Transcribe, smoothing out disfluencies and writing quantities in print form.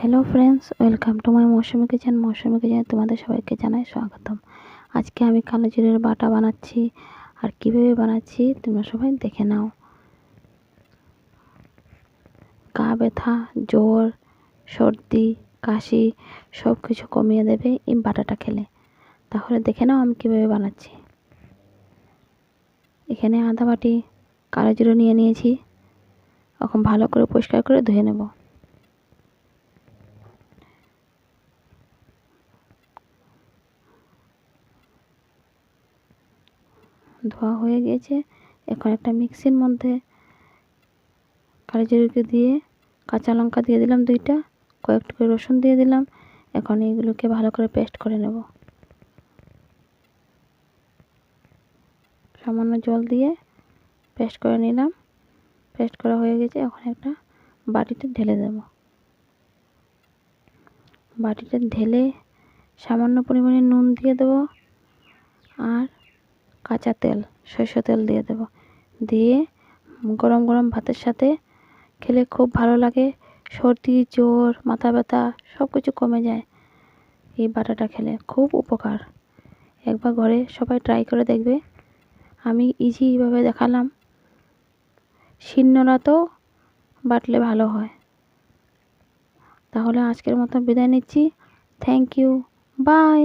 Hello friends, welcome to my Mousumi kitchen. Mousumi কিচেনে তোমাদের সবাইকে জানাই স্বাগতম। আজকে আমি কালো জিরের বাটা বানাচ্ছি, আর কীভাবে বানাচ্ছি তোমরা সবাই দেখে নাও। গা ব্যথা, জ্বর, সর্দি, কাশি সব কিছু কমিয়ে দেবে এই বাটাটা খেলে। তাহলে দেখে নাও আমি কীভাবে বানাচ্ছি। এখানে আধা বাটি কালো জিরে নিয়ে নিয়েছি। এখন ভালো করে পরিষ্কার করে ধুয়ে নেব। ধোয়া হয়ে গিয়েছে। এখন একটা মিক্সির মধ্যে কালো জিরেকে দিয়ে কাঁচা লঙ্কা দিয়ে দিলাম 2টা, কয়েকটা করে রসুন দিয়ে দিলাম। এখন এইগুলোকে ভালো করে পেস্ট করে নেব। সামান্য জল দিয়ে পেস্ট করে নিলাম। পেস্ট করা হয়ে গেছে। এখন একটা বাটিতে ঢেলে দেব। বাটিতে ঢেলে সামান্য পরিমাণে নুন দিয়ে দেব, আর কাঁচা তেল, সরষের তেল দিয়ে দেব। দিয়ে গরম গরম ভাতের সাথে খেলে খুব ভালো লাগে। সর্দি, জ্বর, মাথা ব্যথা সব কিছু কমে যায়। এই বাটাটা খেলে খুব উপকার। একবার ঘরে সবাই ট্রাই করে দেখবে। আমি ইজিভাবে দেখালাম। শিলনোড়াতেও বাটলে ভালো হয়। তাহলে আজকের মতো বিদায় নিচ্ছি। Thank you, by.